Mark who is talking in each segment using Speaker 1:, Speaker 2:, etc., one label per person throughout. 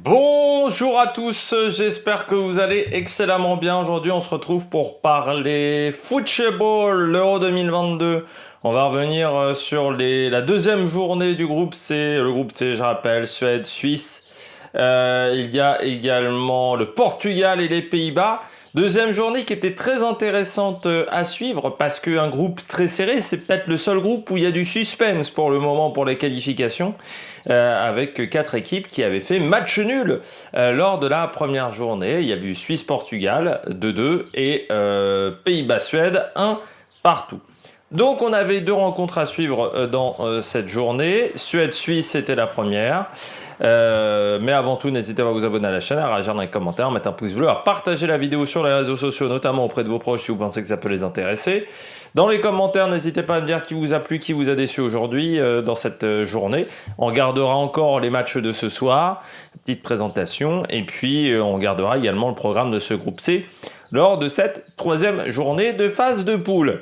Speaker 1: Bonjour à tous, j'espère que vous allez excellemment bien. Aujourd'hui, on se retrouve pour parler football, l'Euro 2022. On va revenir sur la deuxième journée du groupe C. Le groupe C, je rappelle, Suède, Suisse. Il y a également le Portugal et les Pays-Bas. Deuxième journée qui était très intéressante à suivre parce qu'un groupe très serré, c'est peut-être le seul groupe où il y a du suspense pour le moment pour les qualifications, avec 4 équipes qui avaient fait match nul lors de la première journée. Il y a eu Suisse-Portugal 2-2 et Pays-Bas-Suède 1 partout. Donc on avait 2 rencontres à suivre dans cette journée. Suède-Suisse, c'était la première. Mais avant tout, n'hésitez pas à vous abonner à la chaîne, à réagir dans les commentaires, à mettre un pouce bleu, à partager la vidéo sur les réseaux sociaux, notamment auprès de vos proches si vous pensez que ça peut les intéresser. Dans les commentaires, n'hésitez pas à me dire qui vous a plu, qui vous a déçu aujourd'hui dans cette journée. On regardera encore les matchs de ce soir, petite présentation, et puis on regardera également le programme de ce groupe C lors de cette troisième journée de phase de poule.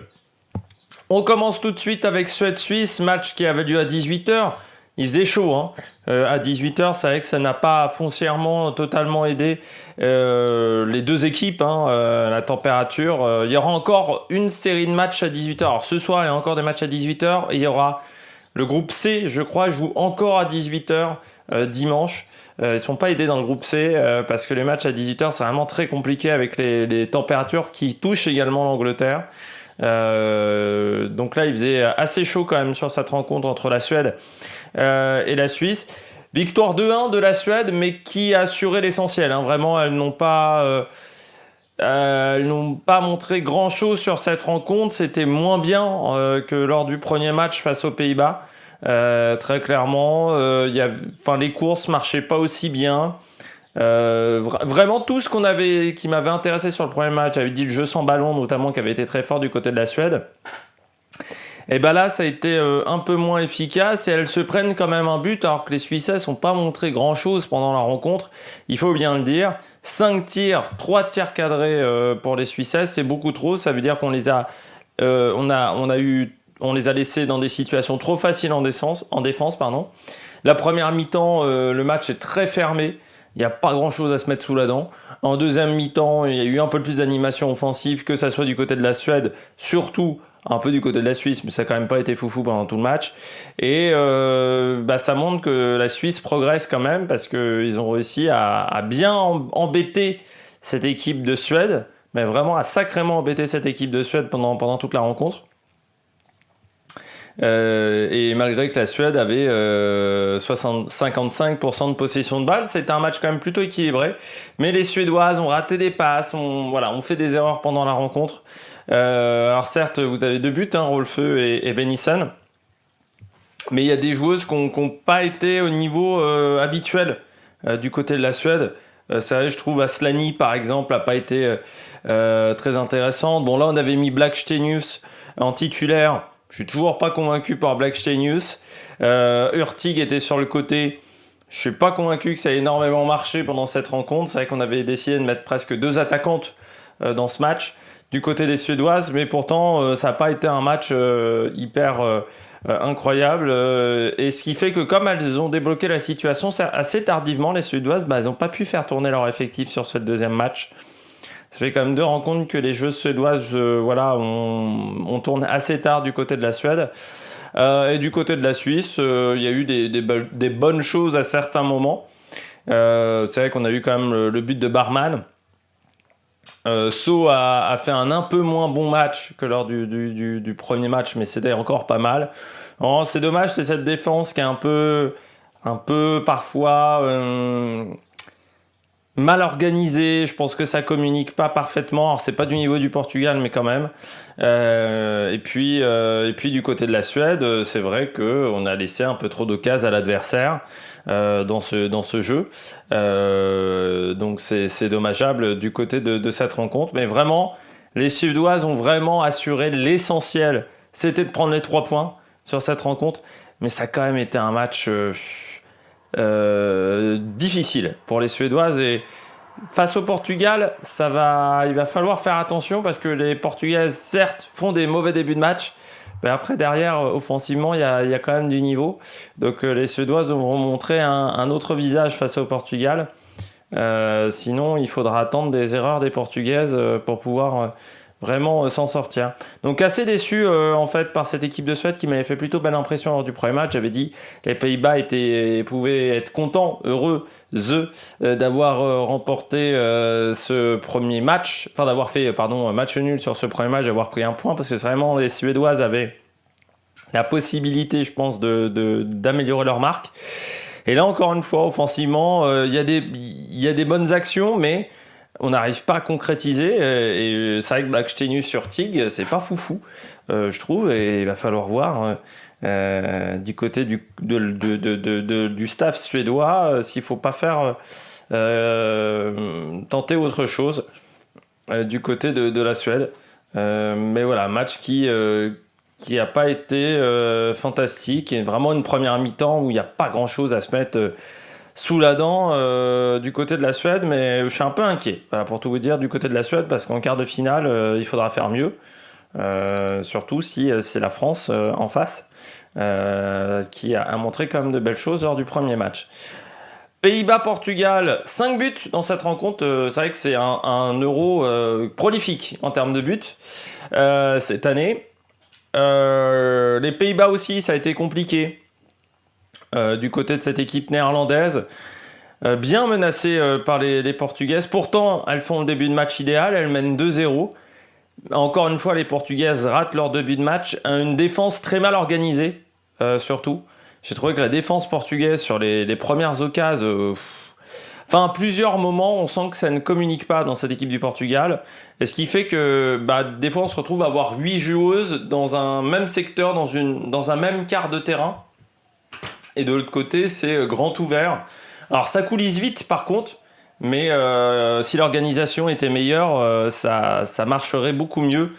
Speaker 1: On commence tout de suite avec Suède-Suisse, match qui avait lieu à 18h. Il faisait chaud, hein. À 18h, c'est vrai que ça n'a pas foncièrement totalement aidé les deux équipes, hein, la température. Il y aura encore une série de matchs à 18h. Alors ce soir, il y a encore des matchs à 18h. Et il y aura le groupe C, je crois, joue encore à 18h dimanche. Ils ne sont pas aidés dans le groupe C parce que les matchs à 18h, c'est vraiment très compliqué avec les températures qui touchent également l'Angleterre. Donc là, il faisait assez chaud quand même sur cette rencontre entre la Suède et la Suisse. Victoire 2-1 de la Suède, mais qui a assuré l'essentiel. Hein. Vraiment, elles n'ont pas montré grand-chose sur cette rencontre. C'était moins bien que lors du premier match face aux Pays-Bas. Très clairement, les courses marchaient pas aussi bien. Vraiment tout ce qui m'avait intéressé sur le premier match, j'avais dit le jeu sans ballon notamment qui avait été très fort du côté de la Suède, et ben là ça a été un peu moins efficace et elles se prennent quand même un but alors que les Suissesses n'ont pas montré grand chose pendant la rencontre, il faut bien le dire. 5 tirs, 3 tirs cadrés pour les Suissesses, c'est beaucoup trop. Ça veut dire qu'on les a on les a laissés dans des situations trop faciles en défense, pardon. La première mi-temps, le match est très fermé. Il n'y a pas grand-chose à se mettre sous la dent. En deuxième mi-temps, il y a eu un peu plus d'animation offensive, que ça soit du côté de la Suède, surtout un peu du côté de la Suisse, mais ça n'a quand même pas été foufou pendant tout le match. Et ça montre que la Suisse progresse quand même, parce qu'ils ont réussi à bien embêter cette équipe de Suède, mais vraiment à sacrément embêter cette équipe de Suède pendant toute la rencontre. Et malgré que la Suède avait 55% de possession de balle, c'était un match quand même plutôt équilibré. Mais les Suédoises ont raté des passes, ont fait des erreurs pendant la rencontre. Alors certes, vous avez 2 buts, hein, Rolfö et Bennison. Mais il y a des joueuses qui n'ont pas été au niveau habituel du côté de la Suède. C'est vrai, je trouve Aslani, par exemple, n'a pas été très intéressante. Bon, là, on avait mis Blackstenius en titulaire. Je suis toujours pas convaincu par Blackstenius. Hurtig était sur le côté. Je suis pas convaincu que ça ait énormément marché pendant cette rencontre. C'est vrai qu'on avait décidé de mettre presque 2 attaquantes dans ce match du côté des Suédoises, mais pourtant ça n'a pas été un match hyper incroyable. Et ce qui fait que comme elles ont débloqué la situation assez tardivement, les Suédoises, elles n'ont pas pu faire tourner leur effectif sur ce deuxième match. Ça fait quand même 2 rencontres que les joueuses suédoises on tourne assez tard du côté de la Suède. Et du côté de la Suisse, il y a eu des bonnes choses à certains moments. C'est vrai qu'on a eu quand même le but de Barman. So a fait un peu moins bon match que lors du premier match, mais c'était encore pas mal. Alors, c'est dommage, c'est cette défense qui est un peu parfois... mal organisé, je pense que ça communique pas parfaitement. Alors c'est pas du niveau du Portugal, mais quand même. Et puis du côté de la Suède, c'est vrai que on a laissé un peu trop d'occasions à l'adversaire dans ce jeu. Donc c'est dommageable du côté de cette rencontre. Mais vraiment, les Suédoises ont vraiment assuré l'essentiel. C'était de prendre les 3 points sur cette rencontre, mais ça a quand même été un match difficile pour les Suédoises. Et face au Portugal, il va falloir faire attention parce que les Portugaises, certes, font des mauvais débuts de match, Mais après, derrière, offensivement, il y a quand même du niveau. Donc les Suédoises devront montrer un autre visage face au Portugal. Sinon, il faudra attendre des erreurs des Portugaises pour pouvoir vraiment s'en sortir. Donc assez déçu en fait par cette équipe de Suède qui m'avait fait plutôt belle impression lors du premier match. J'avais dit les Pays-Bas pouvaient être contents, heureux d'avoir remporté ce premier match, enfin d'avoir fait match nul sur ce premier match, d'avoir pris un point parce que vraiment les Suédoises avaient la possibilité, je pense, d'améliorer leur marque. Et là, encore une fois, offensivement, il y a des bonnes actions, mais on n'arrive pas à concrétiser. Et c'est vrai que Blackstenius sur Tig, c'est pas foufou, je trouve. Et il va falloir voir du côté du staff suédois s'il ne faut pas faire tenter autre chose du côté de la Suède. Mais voilà, match qui n'a pas été fantastique, et vraiment une première mi-temps où il n'y a pas grand-chose à se mettre sous la dent du côté de la Suède, mais je suis un peu inquiet, voilà, pour tout vous dire, du côté de la Suède, parce qu'en quart de finale, il faudra faire mieux, surtout si c'est la France en face, qui a montré quand même de belles choses lors du premier match. Pays-Bas-Portugal, 5 buts dans cette rencontre. C'est vrai que c'est un euro prolifique en termes de buts cette année. Les Pays-Bas aussi, ça a été compliqué du côté de cette équipe néerlandaise. Bien menacée par les Portugaises. Pourtant, elles font le début de match idéal. Elles mènent 2-0. Encore une fois, les Portugaises ratent leur début de match. Une défense très mal organisée, surtout. J'ai trouvé que la défense portugaise sur les premières occasions, à plusieurs moments, on sent que ça ne communique pas dans cette équipe du Portugal. Et ce qui fait que des fois, on se retrouve à avoir 8 joueuses dans un même secteur, dans un même quart de terrain. Et de l'autre côté, c'est grand ouvert. Alors ça coulisse vite par contre, mais si l'organisation était meilleure, ça marcherait beaucoup mieux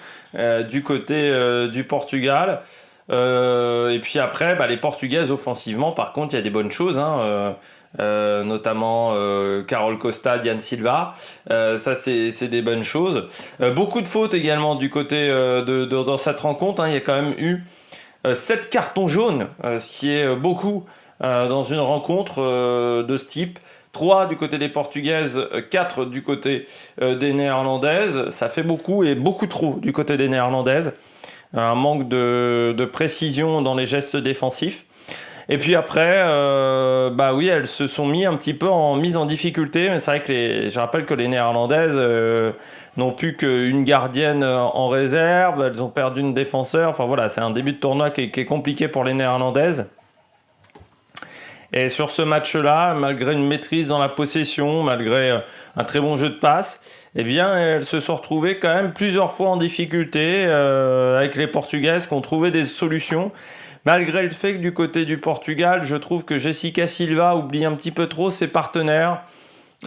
Speaker 1: du côté du Portugal. Et puis après, les Portugaises offensivement, par contre, il y a des bonnes choses, notamment Carol Costa, Diane Silva. Ça, c'est des bonnes choses. Beaucoup de fautes également du côté dans cette rencontre. Il y a quand même eu 7 cartons jaunes, ce qui est beaucoup dans une rencontre de ce type. 3 du côté des Portugaises, 4 du côté des Néerlandaises. Ça fait beaucoup et beaucoup trop du côté des Néerlandaises. Un manque de précision dans les gestes défensifs. Et puis après, oui, elles se sont mises en difficulté. Mais c'est vrai que je rappelle que les Néerlandaises n'ont plus qu'une gardienne en réserve. Elles ont perdu une défenseur. Enfin voilà, c'est un début de tournoi qui est compliqué pour les Néerlandaises. Et sur ce match-là, malgré une maîtrise dans la possession, malgré un très bon jeu de passe, eh bien, elles se sont retrouvées quand même plusieurs fois en difficulté avec les Portugaises qui ont trouvé des solutions. Malgré le fait que du côté du Portugal, je trouve que Jessica Silva oublie un petit peu trop ses partenaires,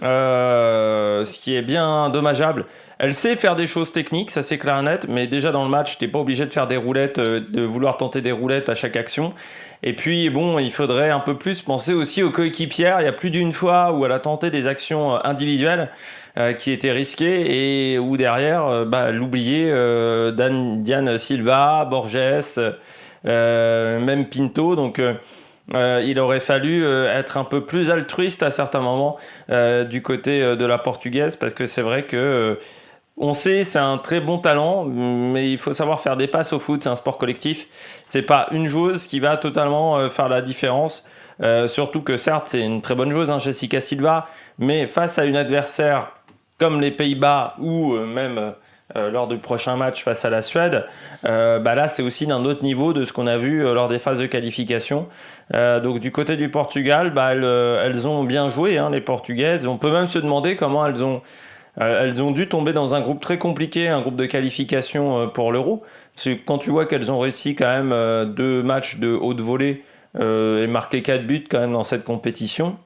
Speaker 1: ce qui est bien dommageable. Elle sait faire des choses techniques, ça c'est clair et net, mais déjà dans le match, t'es pas obligé de faire des roulettes, de vouloir tenter des roulettes à chaque action. Et puis bon, il faudrait un peu plus penser aussi aux coéquipières. Il y a plus d'une fois où elle a tenté des actions individuelles qui étaient risquées et où derrière, elle oubliait Diane Silva, Borges, même Pinto. Donc il aurait fallu être un peu plus altruiste à certains moments du côté de la portugaise, parce que c'est vrai que on sait, c'est un très bon talent, mais il faut savoir faire des passes au foot, c'est un sport collectif. C'est pas une joueuse qui va totalement faire la différence. Surtout que certes, c'est une très bonne joueuse, Jessica Silva, mais face à une adversaire comme les Pays-Bas ou même lors du prochain match face à la Suède, là c'est aussi d'un autre niveau de ce qu'on a vu lors des phases de qualification. Donc du côté du Portugal, elles ont bien joué, les Portugaises. On peut même se demander comment elles ont dû tomber dans un groupe très compliqué, un groupe de qualification pour l'Euro. Parce que quand tu vois qu'elles ont réussi quand même 2 matchs de haute volée et marqué 4 buts quand même dans cette compétition,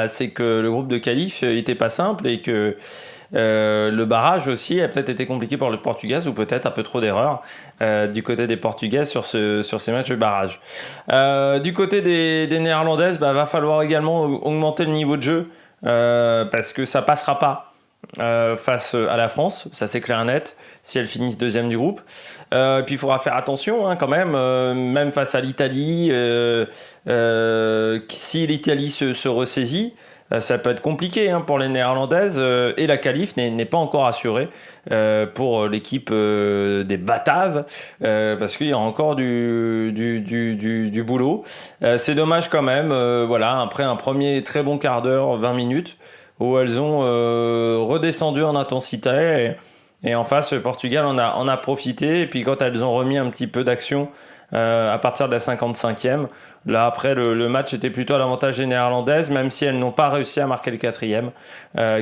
Speaker 1: c'est que le groupe de qualif n'était pas simple et que le barrage aussi a peut-être été compliqué pour les Portugaises, ou peut-être un peu trop d'erreurs du côté des Portugaises sur ces matchs de barrage. Du côté des Néerlandaises, va falloir également augmenter le niveau de jeu parce que ça passera pas face à la France, ça c'est clair et net, si elles finissent deuxième du groupe. Puis il faudra faire attention quand même face à l'Italie, si l'Italie se ressaisit, ça peut être compliqué pour les Néerlandaises, et la qualif n'est pas encore assurée pour l'équipe des Bataves, parce qu'il y a encore du boulot. C'est dommage quand même, voilà, après un premier très bon quart d'heure, 20 minutes, où elles ont redescendu en intensité, et en face, le Portugal en a profité, et puis quand elles ont remis un petit peu d'action à partir de la 55e, là après le match était plutôt à l'avantage des Néerlandaises, même si elles n'ont pas réussi à marquer le quatrième,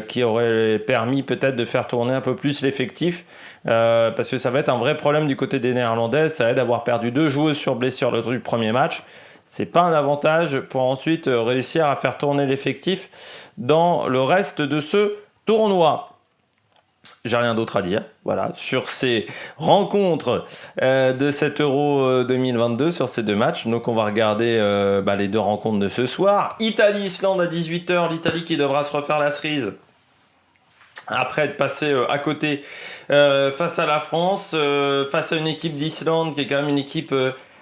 Speaker 1: qui aurait permis peut-être de faire tourner un peu plus l'effectif, parce que ça va être un vrai problème du côté des Néerlandaises. Ça va être d'avoir perdu 2 joueuses sur blessure lors du premier match. C'est pas un avantage pour ensuite réussir à faire tourner l'effectif dans le reste de ce tournoi. J'ai rien d'autre à dire, voilà, sur ces rencontres de cet Euro 2022, sur ces 2 matchs. Donc on va regarder les 2 rencontres de ce soir. Italie-Islande à 18h, l'Italie qui devra se refaire la cerise après être passé à côté face à la France, face à une équipe d'Islande qui est quand même une équipe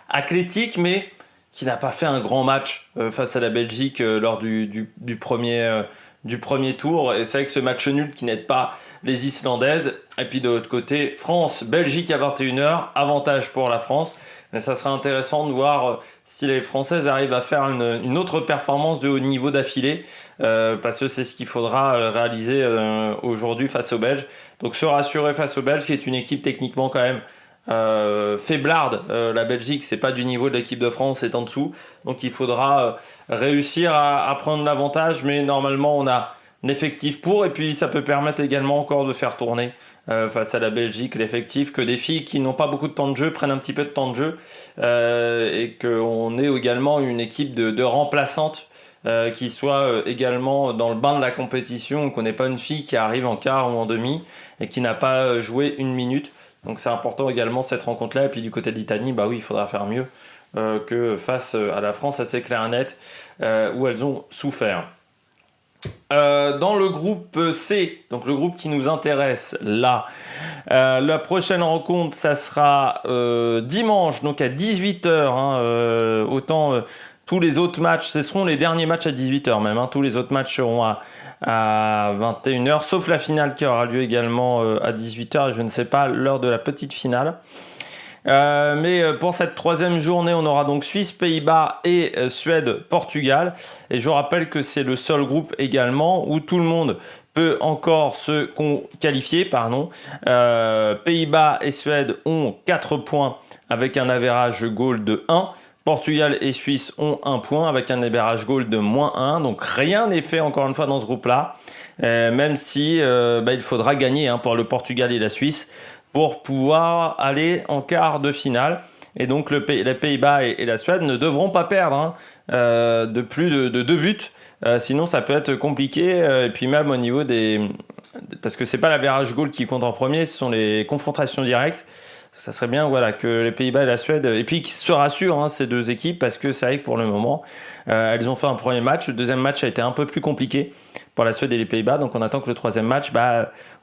Speaker 1: athlétique, mais qui n'a pas fait un grand match face à la Belgique lors du premier tour. Et c'est vrai que ce match nul qui n'aide pas les Islandaises. Et puis de l'autre côté, France-Belgique à 21h, avantage pour la France. Mais ça sera intéressant de voir si les Françaises arrivent à faire une autre performance de haut niveau d'affilée, parce que c'est ce qu'il faudra réaliser aujourd'hui face aux Belges. Donc se rassurer face aux Belges, qui est une équipe techniquement quand même faiblarde. La Belgique, c'est pas du niveau de l'équipe de France, c'est en dessous. Donc il faudra réussir à prendre l'avantage, mais normalement on a un effectif pour, et puis ça peut permettre également encore de faire tourner face à la Belgique l'effectif, que des filles qui n'ont pas beaucoup de temps de jeu prennent un petit peu de temps de jeu, et qu'on ait également une équipe de remplaçantes qui soit également dans le bain de la compétition, qu'on n'ait pas une fille qui arrive en quart ou en demi et qui n'a pas joué 1 minute. Donc c'est important également cette rencontre-là. Et puis du côté de l'Italie, oui, il faudra faire mieux que face à la France, assez clair et net, où elles ont souffert. Dans le groupe C, donc le groupe qui nous intéresse là, la prochaine rencontre, ça sera dimanche, donc à 18h. Autant tous les autres matchs, ce seront les derniers matchs à 18h même. Tous les autres matchs seront à 21h, sauf la finale qui aura lieu également à 18h, et je ne sais pas l'heure de la petite finale. Mais pour cette 3e journée, on aura donc Suisse, Pays-Bas et Suède, Portugal. Et je rappelle que c'est le seul groupe également où tout le monde peut encore se qualifier. Pays-Bas et Suède ont 4 points avec un average goal de 1. Portugal et Suisse ont 1 point avec un average goal de -1. Donc rien n'est fait encore une fois dans ce groupe-là. Même si il faudra gagner pour le Portugal et la Suisse pour pouvoir aller en quart de finale. Et donc les Pays-Bas et la Suède ne devront pas perdre de plus de 2 buts. Sinon ça peut être compliqué. Et puis même au niveau parce que c'est pas l'average goal qui compte en premier, ce sont les confrontations directes. Ça serait bien que les Pays-Bas et la Suède, et puis qu'ils se rassurent ces 2 équipes, parce que c'est vrai que pour le moment elles ont fait un premier match, le deuxième match a été un peu plus compliqué pour la Suède et les Pays-Bas, donc on attend que le 3e match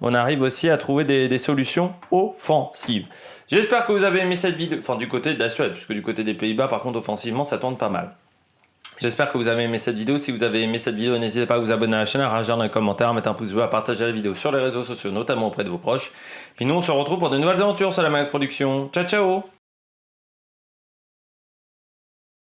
Speaker 1: on arrive aussi à trouver des solutions offensives. J'espère que vous avez aimé cette vidéo, du côté de la Suède, puisque du côté des Pays-Bas par contre offensivement ça tourne pas mal. J'espère que vous avez aimé cette vidéo. Si vous avez aimé cette vidéo, n'hésitez pas à vous abonner à la chaîne, à réagir dans les commentaires, à mettre un pouce bleu, à partager la vidéo sur les réseaux sociaux, notamment auprès de vos proches. Puis nous, on se retrouve pour de nouvelles aventures sur la Mag Production. Ciao, ciao!